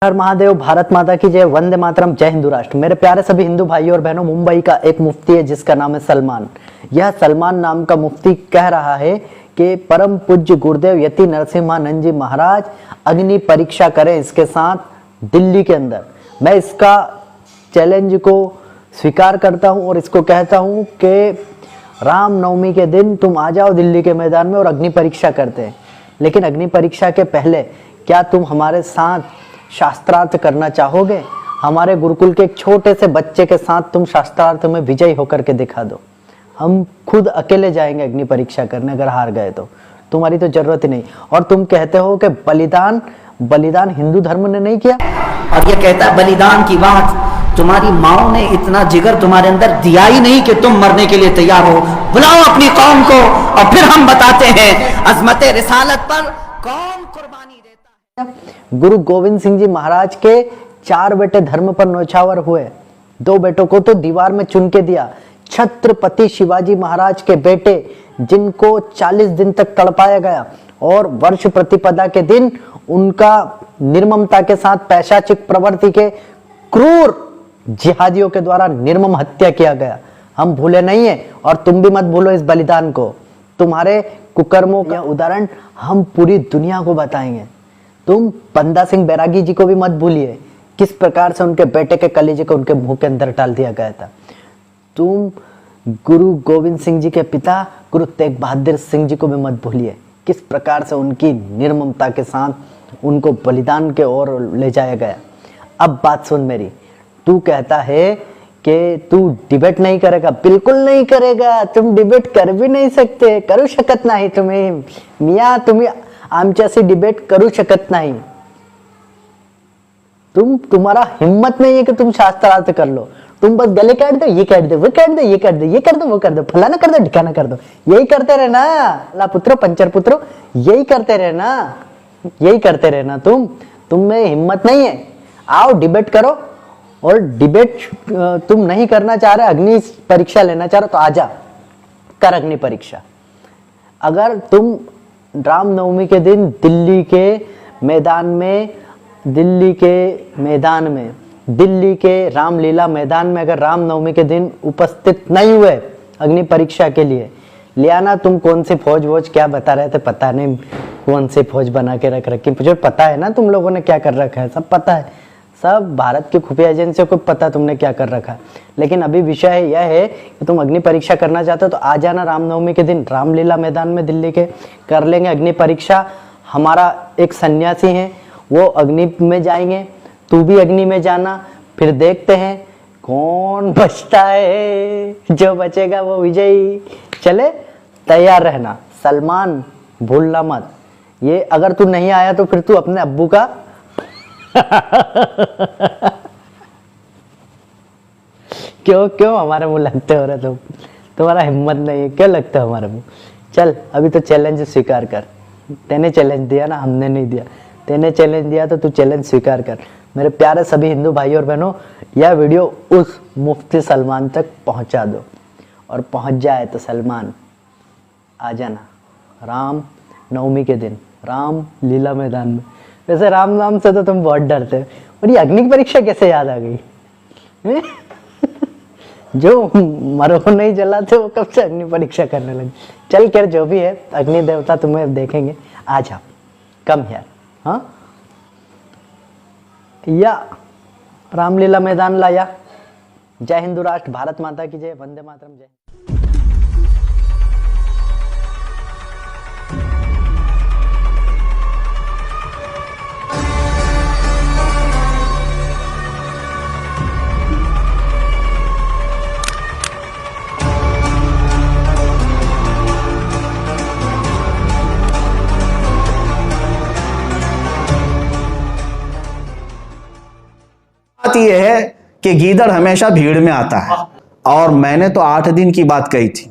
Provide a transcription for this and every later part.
हर महादेव, भारत माता की जय, वंदे मातरम, जय हिंदू राष्ट्र। मेरे प्यारे सभी हिंदू भाइयों और बहनों, मुंबई का एक मुफ्ती है जिसका नाम है सलमान। यह सलमान नाम का मुफ्ती कह रहा है कि परम पूज्य गुरुदेव यति नरसिम्हानंद जी महाराज अग्नि परीक्षा करें इसके साथ दिल्ली के अंदर। मैं इसका चैलेंज को स्वीकार करता हूं और इसको कहता हूं कि रामनवमी के दिन तुम आ जाओ दिल्ली के मैदान में और अग्नि परीक्षा करते हैं। लेकिन अग्नि परीक्षा के पहले क्या तुम हमारे साथ शास्त्रार्थ करना चाहोगे? हमारे गुरुकुल के एक छोटे से बच्चे के साथ तुम शास्त्रार्थ में विजयी होकर के दिखा दो। हम खुद अकेले जाएंगे अग्नि परीक्षा करने, अगर हार गए तो तुम्हारी तो जरूरत ही नहीं। और तुम कहते हो कि बलिदान हिंदू धर्म ने नहीं किया, और ये कहता है बलिदान की बात तुम्हारी माओ ने इतना जिगर तुम्हारे अंदर दिया ही नहीं कि तुम मरने के लिए तैयार हो। बुलाओ अपनी कौम को और फिर हम बताते हैं अजमत रिसालत पर कौन कुर्बानी देता है। गुरु गोविंद सिंह जी महाराज के 4 बेटे धर्म पर नौछावर हुए, 2 बेटों को तो दीवार में चुन के दिया। छत्रपति शिवाजी महाराज के बेटे जिनको 40 दिन तक तड़पाया गया और वर्ष प्रतिपदा के दिन उनका निर्ममता के साथ पैशाचिक प्रवृत्ति के क्रूर जिहादियों के द्वारा निर्मम हत्या किया गया, हम भूले नहीं है। और तुम भी मत भूलो इस बलिदान को। तुम्हारे कुकर्मों का उदाहरण हम पूरी दुनिया को बताएंगे। तुम बंदा सिंह बैरागी जी को भी मत भूलिए, किस प्रकार से उनके बेटे के कलेजे को उनके मुंह के अंदर डाल दिया गया था। तुम गुरु गोविंद सिंह जी के पिता गुरु तेग बहादुर सिंह जी को भी मत भूलिए, किस प्रकार से उनकी निर्ममता के साथ उनको बलिदान के ओर ले जाया गया। अब बात सुन मेरी, तू कहता है कि तू डिबेट नहीं करेगा, बिल्कुल नहीं करेगा। तुम डिबेट कर भी नहीं सकते, करू शकत नाही तुम्ही मिया, तुम्ही आमच्याशी डिबेट करू शकत नाही। तुम्हारा हिम्मत नहीं है कि तुम शास्त्रार्थ कर लो। तुम बस गले काट दो, ये काट दो, वो काट दो, ये काट दो, ये कर दो, वो कर दो, फलाना कर दो, ढिकाना कर दो, यही करते रहना। ला पुत्रो पंचर पुत्रो, यही करते रहना, यही करते रहना। तुम में हिम्मत नहीं है। आओ डिबेट करो। और डिबेट तुम नहीं करना चाह रहे, अग्नि परीक्षा लेना चाह रहे तो आजा कर अग्नि परीक्षा। अगर तुम रामनवमी के दिन दिल्ली के रामलीला मैदान में अगर रामनवमी के दिन उपस्थित नहीं हुए अग्नि परीक्षा के लिए, लिया ना तुम कौन सी फौज क्या बता रहे थे, पता नहीं कौन सी फौज बना के रख रखी। मुझे पता है ना तुम लोगों ने क्या कर रखा है, सब पता है, सब भारत की खुफिया एजेंसियों को पता तुमने क्या कर रखा है। लेकिन अभी विषय यह है कि तुम अग्नि परीक्षा करना चाहते हो तो आ जाना रामनवमी के दिन रामलीला मैदान में दिल्ली के, कर लेंगे अग्नि परीक्षा। हमारा एक सन्यासी है वो अग्नि में जाएंगे, तू भी अग्नि में जाना, फिर देखते हैं कौन बचता है, जो बचेगा वो विजयी। चले, तैयार रहना। सलमान भूलना मत। ये अगर तू नहीं आया तो फिर तू अपने अब्बू का क्यों हमारे मुंह लगते हो रहे तुम? तुम्हारा हिम्मत नहीं है, क्यों लगता है हमारे मुंह? चल अभी तो चैलेंज स्वीकार कर। तेने चैलेंज दिया ना, हमने नहीं दिया। तेने चैलेंज दिया तो तू चैलेंज स्वीकार कर। मेरे प्यारे सभी हिंदू भाइयों और बहनों, यह वीडियो उस मुफ्ती सलमान तक पहुंचा दो, और पहुंच जाए तो सलमान आ जाना राम नवमी के दिन राम लीला मैदान में। वैसे राम नाम से तो तुम बहुत डरते हो, और ये अग्नि परीक्षा कैसे याद आ गई? जो मरो नहीं जलाते वो कब से अग्नि परीक्षा करने लगे। चल कर, जो भी है, अग्नि देवता तुम्हें देखेंगे। आ जाओ, कम यार। हाँ, या रामलीला मैदान लाया। जय हिंदू राष्ट्र, भारत माता की जय, वंदे मातरम, जय। बात यह है कि गीदड़ हमेशा भीड़ में आता है, और मैंने तो 8 दिन की बात कही थी।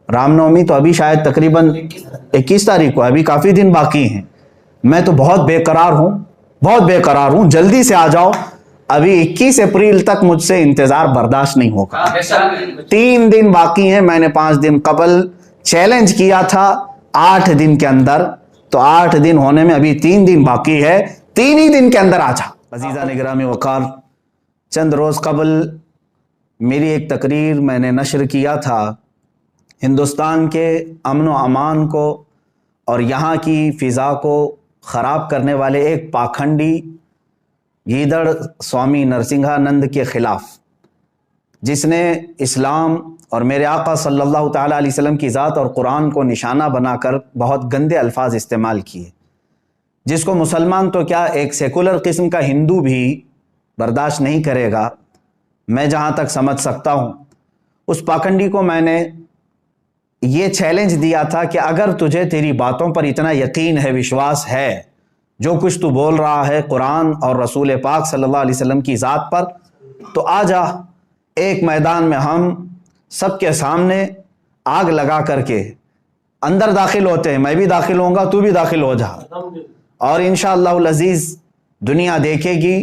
रामनवमी तो अभी शायद तकरीबन 21 तारीख को, अभी काफी दिन बाकी हैं। मैं तो बहुत बेकरार हूं, जल्दी से आ जाओ। अभी 21 अप्रैल तक मुझसे इंतजार बर्दाश्त नहीं होगा। 3 दिन बाकी हैं। मैंने 5 दिन कबल चैलेंज किया था 8 दिन के अंदर, तो 8 दिन होने में अभी 3 दिन बाकी है। 3 ही दिन के अंदर आ जा। अजीज़ा निगरामी वक़ार, चंद रोज़ कबल मेरी एक तकरीर मैंने नशर किया था हिंदुस्तान के अमन व अमान को और यहाँ की फ़िज़ा को ख़राब करने वाले एक पाखंडी गीदड़ स्वामी नरसिंहानंद के ख़िलाफ़, जिसने इस्लाम और मेरे आका सल्लल्लाहु ताला अलैहि वसल्लम की ज़ात और कुरान को निशाना बनाकर बहुत गंदे अल्फाज इस्तेमाल किए, जिसको मुसलमान तो क्या एक सेकुलर किस्म का हिंदू भी बर्दाश्त नहीं करेगा। मैं जहाँ तक समझ सकता हूँ, उस पाखंडी को मैंने ये चैलेंज दिया था कि अगर तुझे तेरी बातों पर इतना यकीन है, विश्वास है, जो कुछ तू बोल रहा है कुरान और रसूल पाक सल्लल्लाहु अलैहि वसल्लम की ज़ात पर, तो आ जा एक मैदान में हम सबके सामने आग लगा करके अंदर दाखिल होते हैं। मैं भी दाखिल होऊंगा, तू भी दाखिल हो जा, और इंशाअल्लाह अज़ीज़ दुनिया देखेगी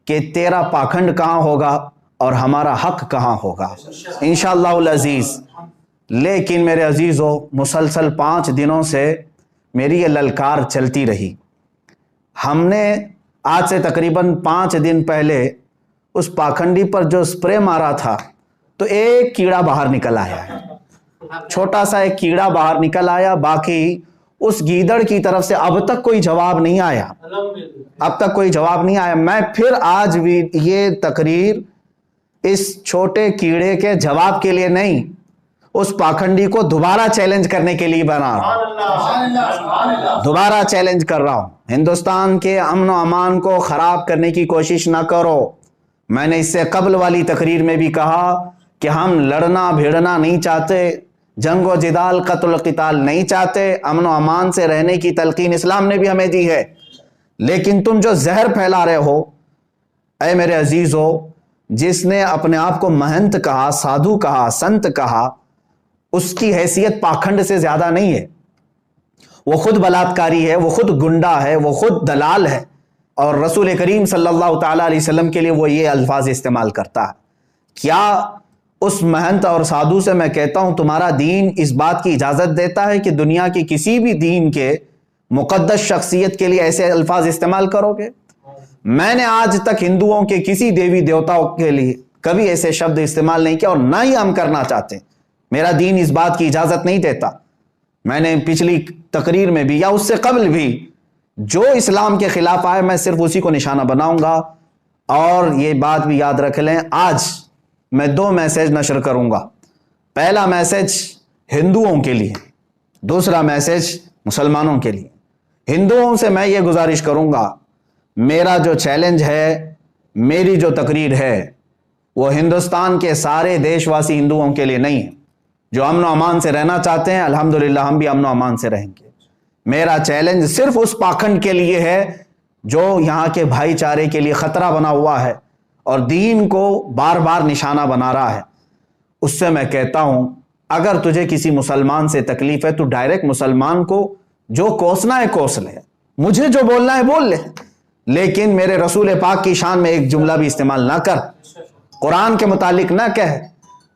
कि तेरा पाखंड कहाँ होगा और हमारा हक कहाँ होगा, इंशाअल्लाह अज़ीज़। लेकिन मेरे अजीज़ों, मुसलसल 5 दिनों से मेरी ये ललकार चलती रही। हमने आज से तकरीबन 5 दिन पहले उस पाखंडी पर जो स्प्रे मारा था, तो एक कीड़ा बाहर निकल आया है, छोटा सा एक कीड़ा बाहर निकल आया। बाकी उस गीदड़ की तरफ से अब तक कोई जवाब नहीं आया, अब तक कोई जवाब नहीं आया। मैं फिर आज भी ये तकरीर इस छोटे कीड़े के जवाब के लिए नहीं, उस पाखंडी को दोबारा चैलेंज करने के लिए बना रहा हूं, दोबारा चैलेंज कर रहा हूं। हिंदुस्तान के अमन व अमान को खराब करने की कोशिश ना करो। मैंने इससे कबल वाली तकरीर में भी कहा कि हम लड़ना भिड़ना नहीं चाहते, जंगो जिदाल कत्ल क़िताल नहीं चाहते, अमन व अमान से रहने की तलकीन इस्लाम ने भी हमें दी है। लेकिन तुम जो जहर फैला रहे हो, ऐ मेरे अजीज़ों, जिसने अपने आप को महंत कहा, साधु कहा, संत कहा, उसकी हैसियत पाखंड से ज्यादा नहीं है। वो खुद बलात्कारी है, वो खुद गुंडा है, वो खुद दलाल है, और रसूल करीम सल्लल्लाहु ताला अलैहि वसल्लम के लिए वो ये अल्फाज इस्तेमाल करता है। क्या उस महंत और साधु से मैं कहता हूं, तुम्हारा दीन इस बात की इजाजत देता है कि दुनिया की किसी भी दीन के मुकद्दस शख्सियत के लिए ऐसे अल्फाज इस्तेमाल करोगे? मैंने आज तक हिंदुओं के किसी देवी देवताओं के लिए कभी ऐसे शब्द इस्तेमाल नहीं किया, और ना ही हम करना चाहते। मेरा दीन इस बात की इजाजत नहीं देता। मैंने पिछली तकरीर में भी या उससे कबल भी जो इस्लाम के खिलाफ आए, मैं सिर्फ उसी को निशाना बनाऊंगा। और ये बात भी याद रख लें, आज मैं 2 मैसेज नशर करूंगा। पहला मैसेज हिंदुओं के लिए, दूसरा मैसेज मुसलमानों के लिए। हिंदुओं से मैं ये गुजारिश करूंगा, मेरा जो चैलेंज है, मेरी जो तकरीर है, वो हिंदुस्तान के सारे देशवासी हिंदुओं के लिए नहीं है। जो अमन व अमान से रहना चाहते हैं, अल्हम्दुलिल्लाह हम भी अमन व अमान से रहेंगे। मेरा चैलेंज सिर्फ उस पाखंड के लिए है जो यहाँ के भाईचारे के लिए खतरा बना हुआ है और दीन को बार बार निशाना बना रहा है। उससे मैं कहता हूं, अगर तुझे किसी मुसलमान से तकलीफ है, तो डायरेक्ट मुसलमान को जो कोसना है कोस ले, मुझे जो बोलना है बोल ले, लेकिन मेरे रसूल पाक की शान में एक जुमला भी इस्तेमाल ना कर, कुरान के मुतालिक ना कह।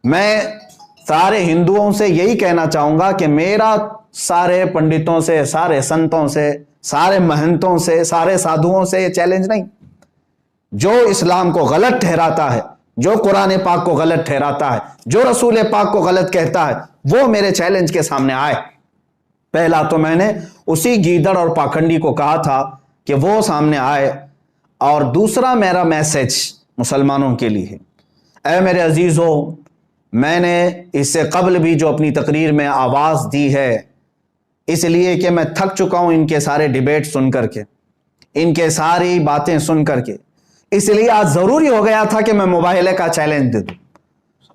मैं सारे हिंदुओं से यही कहना चाहूंगा कि मेरा सारे पंडितों से, सारे संतों से, सारे महंतों से, सारे साधुओं से ये चैलेंज नहीं। जो इस्लाम को गलत ठहराता है, जो कुरान पाक को गलत ठहराता है, जो रसूल पाक को गलत कहता है, वो मेरे चैलेंज के सामने आए। पहला तो मैंने उसी गीदड़ और पाखंडी को कहा था कि वो सामने आए, और दूसरा मेरा मैसेज मुसलमानों के लिए है। ऐ मेरे अजीजों, मैंने इससे कबल भी जो अपनी तकरीर में आवाज़ दी है, इसलिए कि मैं थक चुका हूं इनके सारे डिबेट सुन करके, इनके सारी बातें सुन करके, इसलिए आज ज़रूरी हो गया था कि मैं मुबाहिले का चैलेंज दे दूं।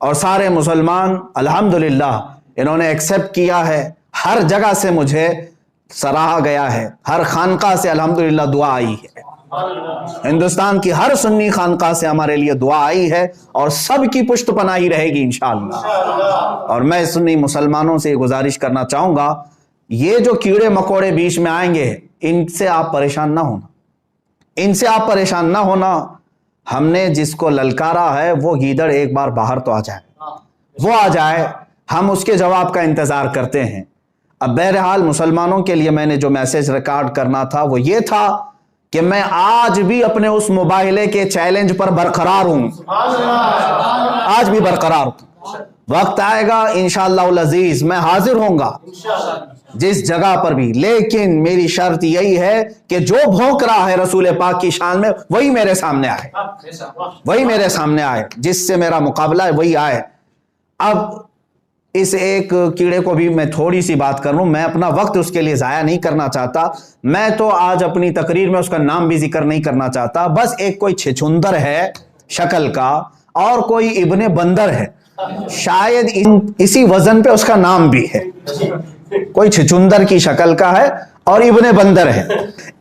और सारे मुसलमान अल्हम्दुलिल्लाह इन्होंने एक्सेप्ट किया है। हर जगह से मुझे सराहा गया है, हर खानका से अल्हम्दुलिल्लाह दुआ आई है, हिंदुस्तान की हर सुन्नी खानका से हमारे लिए दुआ आई है, और सबकी पुष्ट पनाही रहेगी इंशाअल्लाह। और मैं सुन्नी मुसलमानों से गुजारिश करना चाहूंगा, ये जो कीड़े मकोड़े बीच में आएंगे, इनसे आप परेशान ना होना, इनसे आप परेशान ना होना। हमने जिसको ललकारा है वो गीदड़ एक बार बाहर तो आ जाए, वो आ जाए, हम उसके जवाब का इंतजार करते हैं। अब बहरहाल मुसलमानों के लिए मैंने जो मैसेज रिकॉर्ड करना था वो ये था कि मैं आज भी अपने उस मुबाहिले के चैलेंज पर बरकरार हूं, आज भी बरकरार हूं। वक्त आएगा इंशाअल्लाह अजीज मैं हाजिर होऊंगा जिस जगह पर भी, लेकिन मेरी शर्त यही है कि जो भौंक रहा है रसूल पाक की शान में वही मेरे सामने आए, वही मेरे सामने आए, जिससे मेरा मुकाबला है वही आए। अब इस एक कीड़े को भी मैं थोड़ी सी बात कर लूं, मैं अपना वक्त उसके लिए जाया नहीं करना चाहता। मैं तो आज अपनी तकरीर में उसका नाम भी जिक्र नहीं करना चाहता। बस एक कोई छिछुंदर है शक्ल का और कोई इब्ने बंदर है, शायद इसी वजन पे उसका नाम भी है। कोई छिछुंदर की शक्ल का है और इब्ने बंदर है।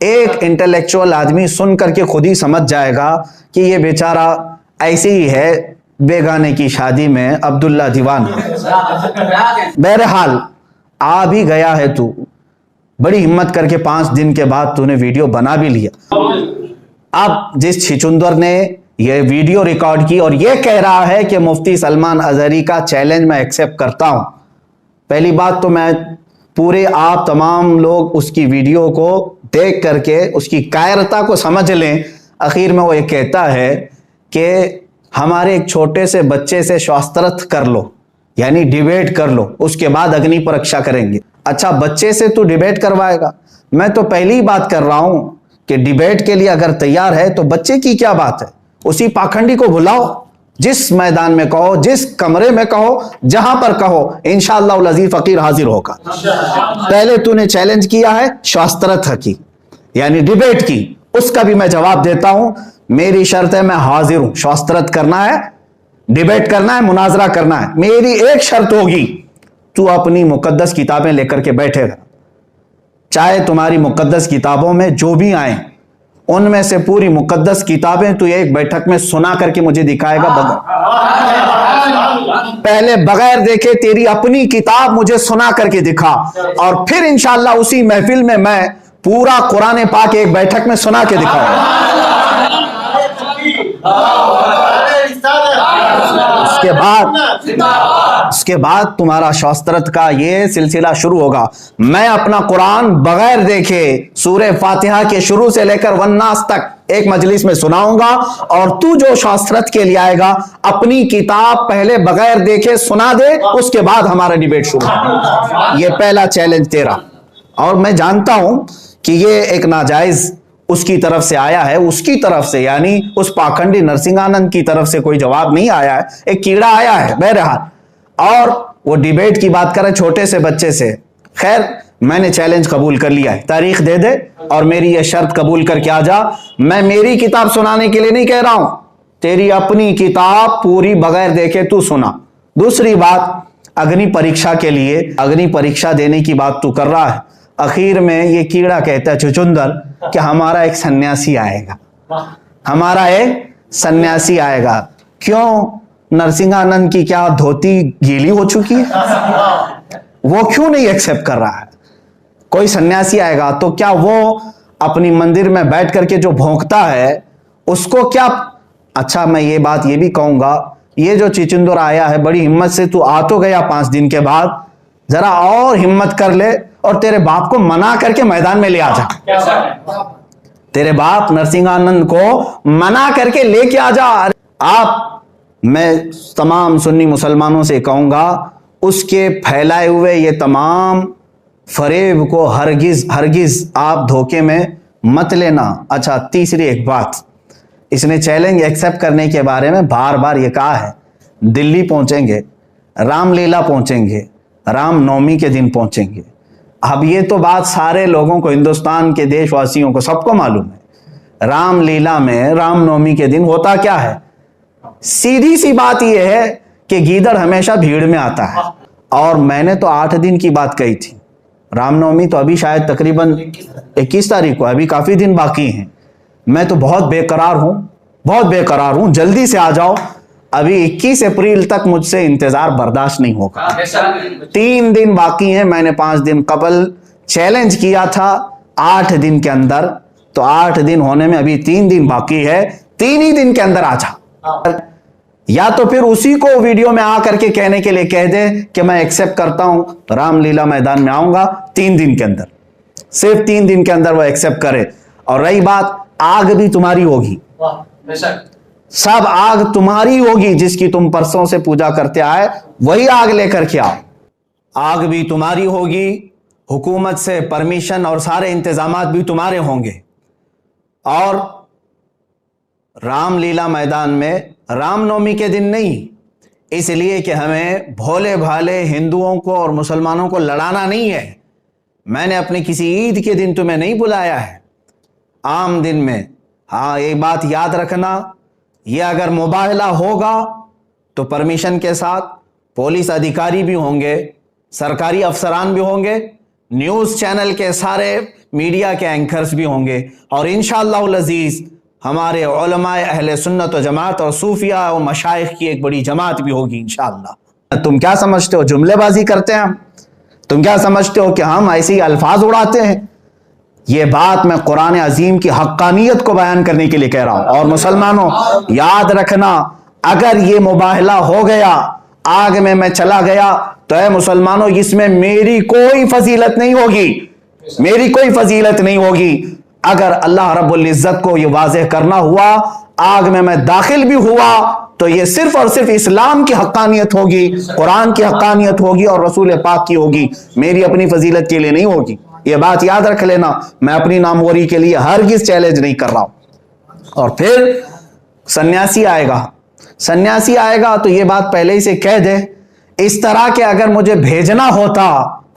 एक इंटेलेक्चुअल आदमी सुन करके खुद ही समझ जाएगा कि ये बेचारा ऐसे ही है, बेगाने की शादी में अब्दुल्ला दीवाना। बहरहाल आ भी गया है तू, बड़ी हिम्मत करके 5 दिन के बाद तूने वीडियो बना भी लिया। अब जिस छिचुंदर ने ये वीडियो रिकॉर्ड की और ये कह रहा है कि मुफ्ती सलमान अजहरी का चैलेंज मैं एक्सेप्ट करता हूं, पहली बात तो मैं पूरे आप तमाम लोग उसकी वीडियो को देख करके उसकी कायरता को समझ लें। आखिर में वो ये कहता है कि हमारे एक छोटे से बच्चे से शास्त्रर्थ कर लो, यानी डिबेट कर लो, उसके बाद अग्नि परीक्षा करेंगे। अच्छा, बच्चे से तू डिबेट करवाएगा? मैं तो पहली ही बात कर रहा हूं कि डिबेट के लिए अगर तैयार है तो बच्चे की क्या बात है, उसी पाखंडी को बुलाओ, जिस मैदान में कहो, जिस कमरे में कहो, जहां पर कहो, इंशाअल्लाह अजीज फकीर हाजिर होगा। पहले तूने चैलेंज किया है शास्त्रर्थ की, यानी डिबेट की, उसका भी मैं जवाब देता हूं। मेरी शर्त है मैं हाजिर हूं, शास्त्रर्थ करना है, डिबेट करना है, मुनाजरा करना है। मेरी एक शर्त होगी, तू अपनी मुकद्दस किताबें लेकर के बैठेगा, चाहे तुम्हारी मुकद्दस किताबों में जो भी आए उनमें से पूरी मुकद्दस किताबें तू एक बैठक में सुना करके मुझे दिखाएगा। पहले बगैर देखे तेरी अपनी किताब मुझे सुना करके दिखा, और फिर इंशाअल्लाह उसी महफिल में मैं पूरा कुरान पाक एक बैठक में सुना के दिखाऊंगा। उसके बाद तुम्हारा शास्त्रत का ये सिलसिला शुरू होगा। मैं अपना कुरान बगैर देखे सूरह फातिहा के शुरू से लेकर वन्नास तक एक मजलिस में सुनाऊंगा, और तू जो शास्त्रत के लिए आएगा अपनी किताब पहले बगैर देखे सुना दे, उसके बाद हमारा डिबेट शुरू। ये पहला चैलेंज तेरा। और मैं जानता हूं कि ये एक नाजायज उसकी तरफ से आया है, उसकी तरफ से, यानी उस पाखंडी नरसिंहानंद की तरफ से कोई जवाब नहीं आया है, एक कीड़ा आया है बहरहाल। और वो डिबेट की बात करें छोटे से बच्चे से, खैर मैंने चैलेंज कबूल कर लिया है, तारीख दे दे और मेरी ये शर्त कबूल करके आ जा। मैं मेरी किताब सुनाने के लिए नहीं कह रहा हूं, तेरी अपनी किताब पूरी बगैर देखे तू सुना। दूसरी बात, अग्नि परीक्षा के लिए, अग्नि परीक्षा देने की बात तू कर रहा है। आखिर में ये कीड़ा कहता है चुचुंदर कि हमारा एक सन्यासी आएगा, हमारा एक सन्यासी आएगा। क्यों? नरसिंहानंद की क्या धोती गीली हो चुकी है? वो क्यों नहीं एक्सेप्ट कर रहा है? कोई सन्यासी आएगा तो क्या वो अपनी मंदिर में बैठ करके जो भौंकता है उसको क्या? अच्छा, मैं ये बात ये भी कहूंगा, ये जो चिचुंदर आया है बड़ी हिम्मत से, तू आ तो गया 5 दिन के बाद, जरा और हिम्मत कर ले और तेरे बाप को मना करके मैदान में ले आ जा। तेरे बाप नरसिंहानंद को मना करके लेके आ जा। आप, मैं तमाम सुन्नी मुसलमानों से कहूंगा, उसके फैलाए हुए ये तमाम फरेब को हरगिज हरगिज आप धोखे में मत लेना। अच्छा, तीसरी एक बात, इसने चैलेंज एक्सेप्ट करने के बारे में बार बार ये कहा है, दिल्ली पहुंचेंगे, रामलीला पहुंचेंगे, रामनवमी के दिन पहुंचेंगे। अब ये तो बात सारे लोगों को, हिंदुस्तान के देशवासियों को सबको मालूम है, रामलीला में रामनवमी के दिन होता क्या है। सीधी सी बात यह है कि गीदड़ हमेशा भीड़ में आता है, और मैंने तो 8 दिन की बात कही थी। रामनवमी तो अभी शायद तकरीबन 21 तारीख को, अभी काफी दिन बाकी हैं। मैं तो बहुत बेकरार हूं, बहुत बेकरार हूं, जल्दी से आ जाओ। अभी 21 अप्रैल तक मुझसे इंतजार बर्दाश्त नहीं होगा। 3 दिन बाकी हैं। मैंने 5 दिन कबल चैलेंज किया था 8 दिन के अंदर, तो 8 दिन होने में अभी 3 दिन बाकी है। 3 ही दिन के अंदर आ जा, या तो फिर उसी को वीडियो में आकर के कहने के लिए कह दे कि मैं एक्सेप्ट करता हूं, रामलीला मैदान में आऊंगा 3 दिन के अंदर, सिर्फ 3 दिन के अंदर वो एक्सेप्ट करे। और रही बात, आग भी तुम्हारी होगी, सब आग तुम्हारी होगी। जिसकी तुम परसों से पूजा करते आए वही आग लेकर के आओ। आग भी तुम्हारी होगी, हुकूमत से परमिशन और सारे इंतजामात भी तुम्हारे होंगे। और रामलीला मैदान में रामनवमी के दिन नहीं, इसलिए कि हमें भोले भाले हिंदुओं को और मुसलमानों को लड़ाना नहीं है। मैंने अपने किसी ईद के दिन तुम्हें नहीं बुलाया है, आम दिन में। हाँ, एक बात याद रखना, यह अगर मुबाहला होगा तो परमिशन के साथ पुलिस अधिकारी भी होंगे, सरकारी अफसरान भी होंगे, न्यूज़ चैनल के सारे मीडिया के एंकर्स भी होंगे, और इंशाअल्लाह अज़ीज़ हमारे उलमाए अहले सुन्नत व जमात और सूफिया और मशाइख की एक बड़ी जमात भी होगी इंशाअल्लाह। तुम क्या समझते हो जुमलेबाजी करते हैं हम? तुम क्या समझते हो कि हम ऐसे ही अल्फाज उड़ाते हैं? ये बात मैं कुरान अजीम की हक्कानियत को बयान करने के लिए कह रहा हूं। और मुसलमानों याद रखना, अगर ये मुबाहला हो गया, आग में मैं चला गया, तो है मुसलमानों इसमें मेरी कोई फजीलत नहीं होगी, मेरी कोई फजीलत नहीं होगी। अगर अल्लाह रब्बुल इज्जत को ये वाज़ेह करना हुआ, आग में मैं दाखिल भी हुआ, तो ये सिर्फ और सिर्फ इस्लाम की हक्कानियत होगी, कुरान की हक्कानियत होगी और रसूल पाक की होगी, मेरी अपनी फजीलत के लिए नहीं होगी। ये बात याद रख लेना, मैं अपनी नामवरी के लिए हरगिज़ चैलेंज नहीं कर रहा हूं। और फिर सन्यासी आएगा, सन्यासी आएगा तो ये बात पहले ही से कह दे, इस तरह के अगर मुझे भेजना होता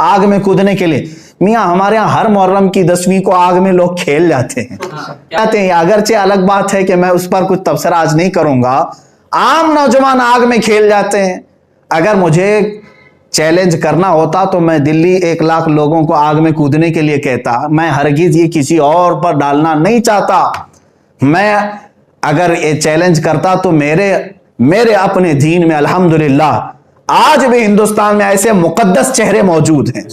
आग में कूदने के लिए, मियाँ हमारे यहाँ हर मुहर्रम की 10वीं को आग में लोग खेल जाते हैं। अगरचे अलग बात है कि मैं उस पर कुछ तबसरा आज नहीं करूंगा, आम नौजवान आग में खेल जाते हैं। अगर मुझे चैलेंज करना होता तो मैं दिल्ली 1 लाख लोगों को आग में कूदने के लिए कहता। मैं हरगिज ये किसी और पर डालना नहीं चाहता। मैं अगर ये चैलेंज करता तो मेरे अपने दीन में अल्हम्दुलिल्लाह आज भी हिंदुस्तान में ऐसे मुकद्दस चेहरे मौजूद हैं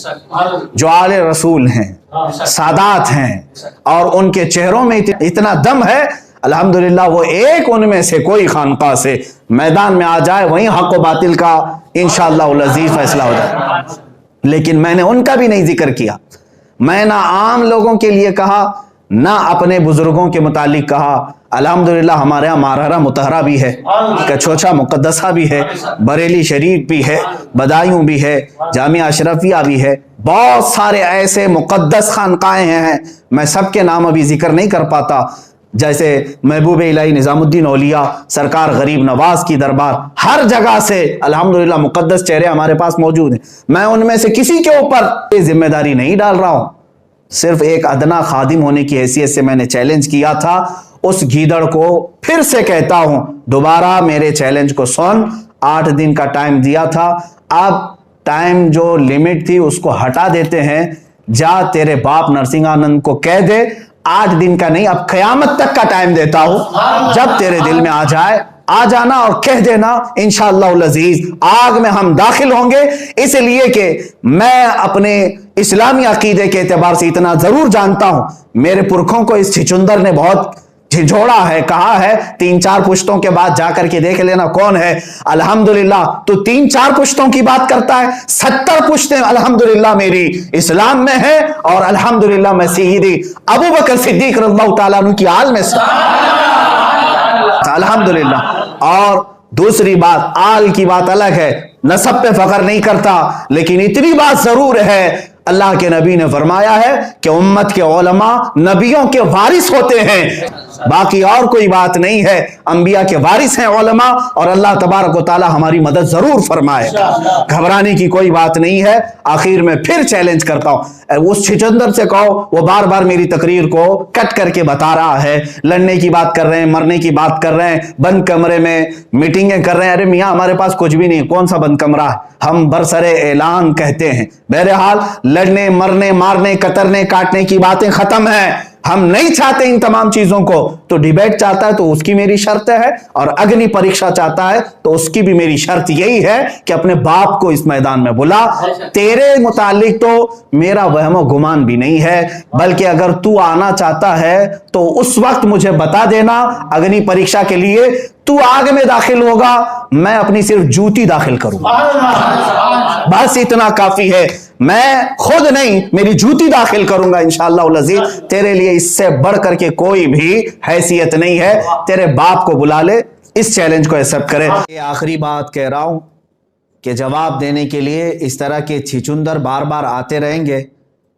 जो आले रसूल हैं, सादात हैं, और उनके चेहरों में इतना दम है अल्हम्दुलिल्लाह। वो एक उनमें से कोई खानका से मैदान में आ जाए, वहीं हक व बातिल का इंशाअल्लाह अज़ीज़ फैसला हो जाए। लेकिन मैंने उनका भी नहीं जिक्र किया। मैं ना आम लोगों के लिए कहा, ना अपने बुजुर्गों के मुतालिक कहा। अल्हम्दुलिल्लाह हमारे यहाँ मारहरा मुतहरा भी है, कछोछा मुकद्दसा भी है, बरेली शरीफ भी है, बदायूं भी है, जामिया अशरफिया भी है, बहुत सारे ऐसे मुकद्दस खानकाएं हैं, मैं सबके नाम अभी जिक्र नहीं कर पाता। जैसे महबूब इलाही निजामुद्दीन औलिया, सरकार गरीब नवाज की दरबार, हर जगह से अल्हम्दुलिल्लाह मुकद्दस चेहरे हमारे पास मौजूद हैं। मैं उनमें से किसी के ऊपर जिम्मेदारी नहीं डाल रहा हूं, सिर्फ एक अदना खादिम होने की हैसियत से मैंने चैलेंज किया था। उस गीदड़ को फिर से कहता हूं, दोबारा मेरे चैलेंज को सुन। 8 दिन का टाइम दिया था, अब टाइम जो लिमिट थी उसको हटा देते हैं। जा तेरे बाप नरसिंहानंद को कह दे 8 दिन का नहीं, अब क़यामत तक का टाइम देता हूं। जब तेरे दिल में आ जाए आ जाना और कह देना, इंशाअल्लाह अज़ीज़ आग में हम दाखिल होंगे। इसलिए कि मैं अपने इस्लामी अकीदे के एतबार से इतना जरूर जानता हूं, मेरे पुरखों को इस छिचुंदर ने बहुत झिझोड़ा है, कहा है 3-4 पुश्तों के बाद जाकर के देख लेना कौन है। अल्हम्दुलिल्लाह तो 3-4 पुश्तों की बात करता है, 70 पुश्तें अल्हम्दुलिल्लाह मेरी इस्लाम में है, और अल्हम्दुलिल्लाह मैं सय्यदी अबू बकर सिद्दीक रज़ियल्लाहु ताला अन्हु की आल में से अल्हम्दुलिल्लाह। और दूसरी बात, आल की बात अलग है, नसब पे फख्र नहीं करता, लेकिन इतनी बात जरूर है, अल्लाह के नबी ने फरमाया है कि उम्मत के उलमा नबियों के वारिस होते हैं। बाकी और कोई बात नहीं है, अंबिया के वारिस हैं उलमा, और अल्लाह तबारक व तआला हमारी मदद जरूर फरमाए। घबराने की कोई बात नहीं है। आखिर में फिर चैलेंज करता हूं, उस छिचंदर से कहो, वो बार बार मेरी तकरीर को कट करके बता रहा है, लड़ने की बात कर रहे हैं, मरने की बात कर रहे हैं, बंद कमरे में मीटिंगें कर रहे हैं। अरे मियाँ हमारे पास कुछ भी नहीं, कौन सा बंद कमरा है, हम बरसरे ऐलान कहते हैं। बहरहाल लड़ने मरने मारने कतरने काटने की बातें खत्म है, हम नहीं चाहते इन तमाम चीजों को। तो डिबेट चाहता है तो उसकी मेरी शर्त है, और अग्नि परीक्षा चाहता है तो उसकी भी मेरी शर्त यही है कि अपने बाप को इस मैदान में बुला। तेरे मुतालिक तो मेरा वहमो गुमान भी नहीं है, बल्कि अगर तू आना चाहता है तो उस वक्त मुझे बता देना। अग्नि परीक्षा के लिए तू आग में दाखिल होगा, मैं अपनी सिर्फ जूती दाखिल करूंगा। बस इतना काफी है। मैं खुद नहीं, मेरी जूती दाखिल करूंगा इंशाअल्लाह अज़ीज। तेरे लिए इससे बढ़ करके कोई भी हैसियत नहीं है। तेरे बाप को बुला ले, इस चैलेंज को एक्सेप्ट करे। ये आखिरी बात कह रहा हूं कि जवाब देने के लिए इस तरह के छिचुंदर बार बार आते रहेंगे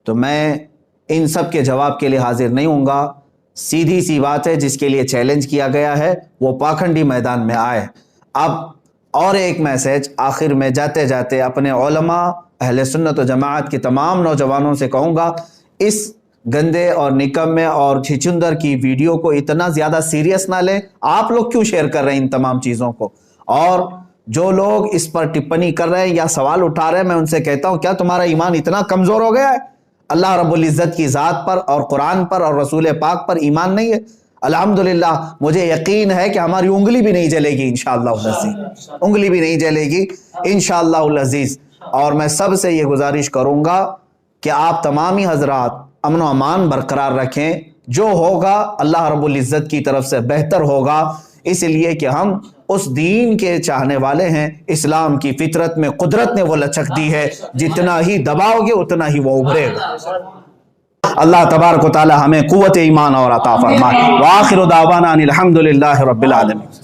तो मैं इन सब के जवाब के लिए हाजिर नहीं होऊंगा। सीधी सी बात है, जिसके लिए चैलेंज किया गया है वो पाखंडी मैदान में आए। अब और एक मैसेज आखिर में जाते जाते अपने उलमा अहले सुन्नत व जमाअत के तमाम नौजवानों से कहूँगा, इस गंदे और निकम्मे और छिचुंदर की वीडियो को इतना ज़्यादा सीरियस ना लें। आप लोग क्यों शेयर कर रहे हैं इन तमाम चीज़ों को? और जो लोग इस पर टिप्पणी कर रहे हैं या सवाल उठा रहे हैं, मैं उनसे कहता हूँ, क्या तुम्हारा ईमान इतना कमज़ोर हो गया है? अल्लाह रब्बुल इज़्ज़त की ज़ात पर और कुरान पर और रसूल पाक पर ईमान नहीं है? अल्हम्दुलिल्लाह, मुझे यकीन है कि हमारी उंगली भी नहीं जलेगी इंशाअल्लाह अज़ीज़, उंगली भी नहीं जलेगी इंशाअल्लाह अज़ीज़। और मैं सबसे ये गुजारिश करूँगा कि आप तमामी हजरात अमन व अमान बरकरार रखें। जो होगा अल्लाह रब्बुल इज़्ज़त की तरफ से बेहतर होगा, इसलिए कि हम उस दीन के चाहने वाले हैं। इस्लाम की फितरत में कुदरत ने वो लचक दी है, जितना ही दबाओगे उतना ही वो उभरेगा। अल्लाह तबारक व तआला हमें कुव्वत ईमान और अता फरमाए। व आखिरु दावाना अनिल हम्दुलिल्लाहि रब्बिल आलमीन।